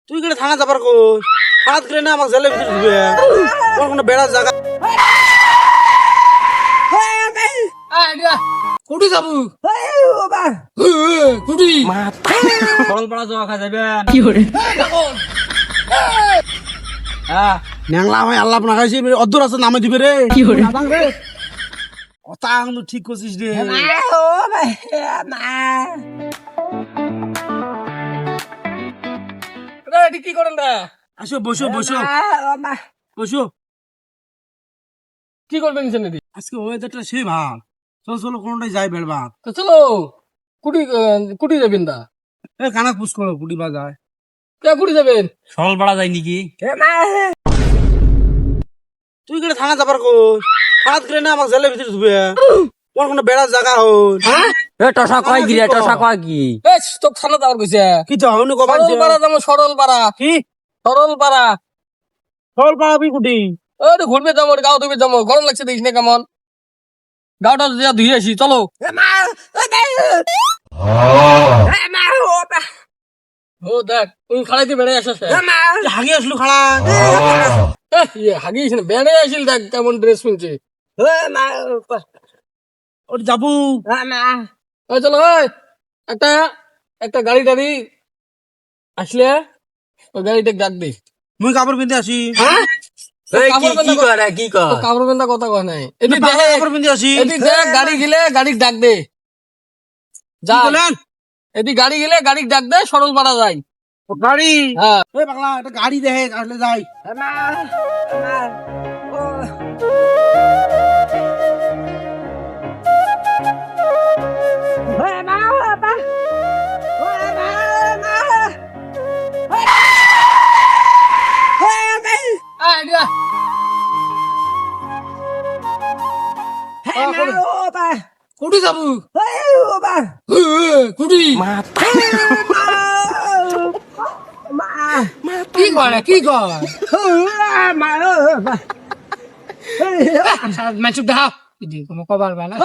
তুই কেটে থানা যাবার কই থানাত গেলে না আমাকে জেলের ভিতরে ঢুকবে তোর কোনো বেড়ার জায়গা কুটি যাবো কুটি সরল পাড়া জমা খা যাবে কি করে ন্যাংলা ভাই আল্লাহ আপনার খাইছে অদ্দর আছে নামে দিবে রে কি করে কথা কিন্তু ঠিক করছিস রে কি করেন রে আসো বসো বসো বসো কি করবেন সেদিন আজকে ওয়েদারটা সে ভাল চলো চলো কোনটাই যাই বেড়বা তো চলো কুটি কুটি যাবেন দা এ কানা পুষ করো কুটি বা যায় কে কুটি যাবেন সরল পাড়া যায় নাকি তুই কেটে থানা যাবার কই থানাত গেলে না আমাকে জেলের ভিতরে ঢুকবে তোর কোনো বেড়ার জায়গা হল এ টসা কয় কি রে টসা কয় কি এ তো থানা যাওয়ার কইছে কি তো হনু কবার সরল পাড়া যাবো সরল পাড়া কি সরল পাড়া সরল পাড়া বি কুটি ওরে ঘুরবে যাবো গাও ধুবে যাবো গরম লাগছে দেখিস না কেমন গাওটা যা ধুয়ে আসি চলো ও দেখ তুই খাড়াইতে বেড়ে আসিস হাগি আসলো খাড়া হাগিস না বেড়ে আসিল দেখ কেমন ড্রেস শুনছে ওটি যাবো ওই চলো ওই একটা একটা গাড়ি টাড়ি আসলে ওই গাড়িটা ডাক দে মুই কাপড় পিন্ধে আসি এই কি করে কি কর কাপড় বেন্দা কথা কয় নাই কাপড় পিন্ধে আসি এদিক দেখ গাড়ি গেলে গাড়ি ডাক দে যা বলেন এদিক গাড়ি গেলে গাড়ি ডাক দে সরল পাড়া যায় গাড়ি হ্যাঁ ওই পাগলা একটা গাড়ি দেখে আসলে যাই কুটি যাবো কুটি কি করে কি কর চুপ দেখা কোনো কবার বেলা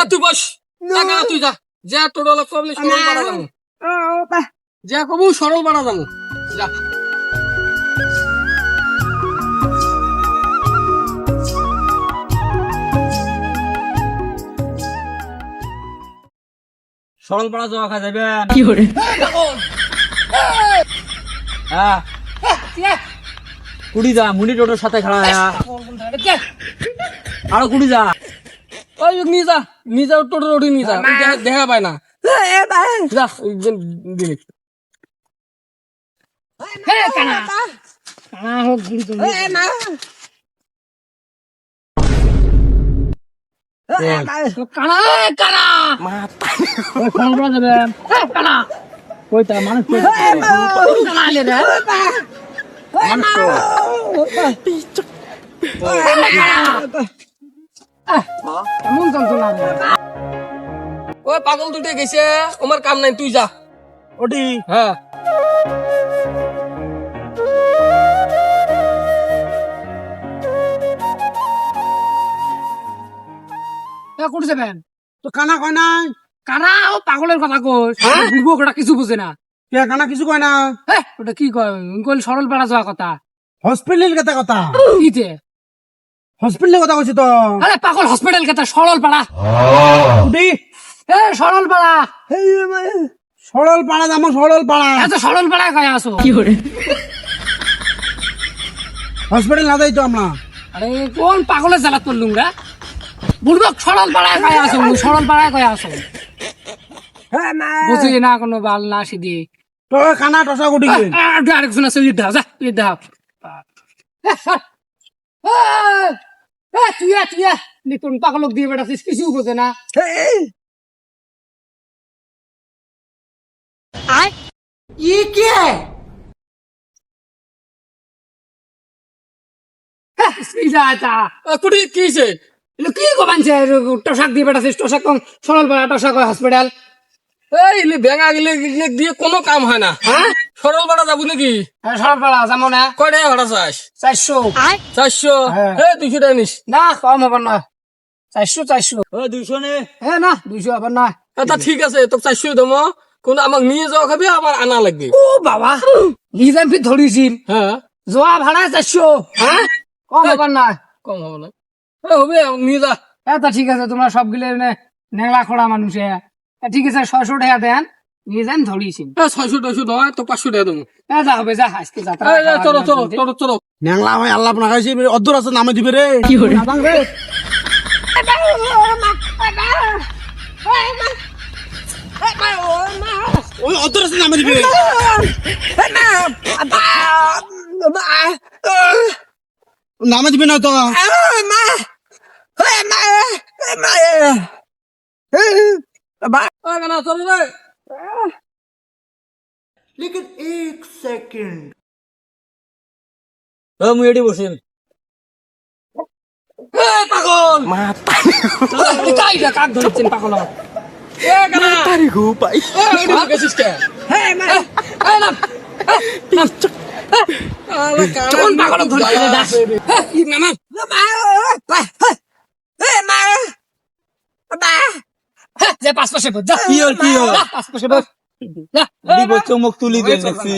তুই বস তুই যা যা তোর অলপ কবলে সরল বাড়া যাবো যা কবু সরল বাড়া যাবো যা সরল পাড়া জমা খা যাবে কি করে কুড়ি যা মুনি টোটোর সাথে খাড়া আরো কুড়ি যা ওই নিয়ে যা টোটো ওটি নিয়ে যা দেখা পায় না যা দিলি কানা কানা যাবে কানা কইতা মানুষ কানা রে কেমন যন্ত্রণা ওই পাগল দুটে গেছে আমার কাম নাই তুই যা ওটি হ্যাঁ কোটি যাবেন তো কানা কয় না কানা ও পাগলের কথা কোস বুড়বো ওটা কিছু বুঝে না কে কানা কিছু কয় না ওটা কি কয় কইল সরল পাড়া যাওয়া কথা হসপিটাল কথা কথা ইতে হসপিটালের কথা কইছি তো আরে পাগল হসপিটাল কথা সরল পাড়া ওটি এ সরল পাড়া সরল পাড়া যাবো সরল পাড়া এত সরল পাড়া কয় আসো কি করে হসপিটাল না যাই তো আমরা আরে কোন পাগলের জ্বালাত করলুম রে বুড়বো সরল পাড়ায় কয় আসো সরল পাড়ায় কয় আসো বুঝি না কোনো বাল না সিদি তো কানা টসা কুটি গেলেন আরেকজন আছে ইট দাও যা ইট দাও তুই নিতুন পাগলক দিয়ে বেড়াছিস কিছু বোঝে না কি কমানছে টসাক দিয়ে বেড়াছিস টসাক সরল পাড়া টসাক হসপিটাল এই ব্যাঙা গেলে দিয়ে কোনো কাম হয় না হ্যাঁ সরল পাড়া যাবো নাকি সরল পাড়া যাবো না কয় টাকা ভাড়া চাস 400 400 200 টাকা নিস না কম হবে না 400 ও 200 নে হ্যাঁ না 200 আবার না তা ঠিক আছে তোকে 400 দেবো কিন্তু আমাকে নিয়ে যাওয়া খাবি আবার আনা লাগবে ও বাবা নিজাম ফি ধরিছিল হ্যাঁ যোৱা ভাড়া 400 হ্যাঁ কম আবার না কম হবে না হবে আমাকে নিয়ে যা তা ঠিক আছে তোমরা সবগুলো নেংলা খোড়া মানুষ ঠিক আছে 600 টাকা দেন নিজাম ধরিছিল 600 নয় তো 500 টাকা দেবো যা হবে যা আজকে যাত্রা চলো চলো চলো চলো ন্যাংলা ভাই আল্লাহ আপনার খাইছি অদ্দুর আছে নামে দিবে রে ওই অদ্দুর আছে নামে দিবে নামে দিবে না তো না চলো রে ও মুই এটি বসিম পাগল কাইটা কাক ধরছেন পাগল তারি গো পাই গেছিস কে কোন পাগল ধরছে দাস যে পাঁচ পাশে বস যা কি হল পাঁচ পাশে বস যা দিব চমক তুলি দেন দেখছি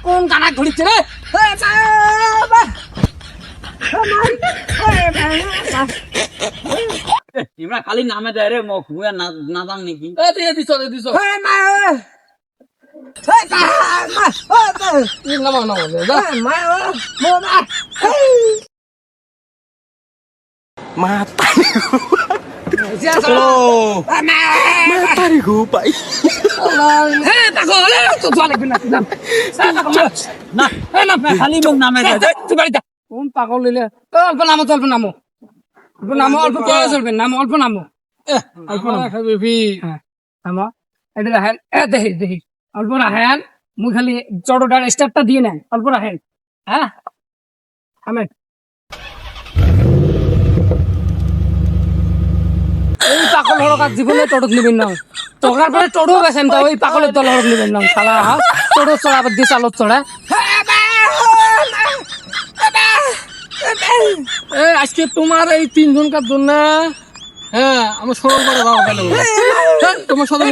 কোন গানা ধরিছে রে ইমরা খালি নামে দেয় রে মুখ মুয়া না দাং নাকি দিছ দিছ নামা নামা যা তারি গো পাই না খালি মুখ নামে দেয় কোন পাগল লইলে অল্প নামো তো অল্প নামো অল্প নামো অল্প করে চলবে নামো অল্প নামো অল্প নামো নামো এটা রাখেন দেখি দেখি অল্প রাখেন মুই খালি চড়োটার স্টারটা দিয়ে নেন অল্প রাখেন হ্যাঁ আমি এই পাগল হরকার জীবনে টড়ক নিবেন না চড়ার পরে টড়ো গেছেন তো ওই পাগলের দল হরক নিবেন না শালা টড়ো চড়াবার দিয়ে চালত চড়া আজকে তোমার এই 3 জনকার জন্য হ্যাঁ আমার সরল করে যাওয়া গেল তোমার সাথে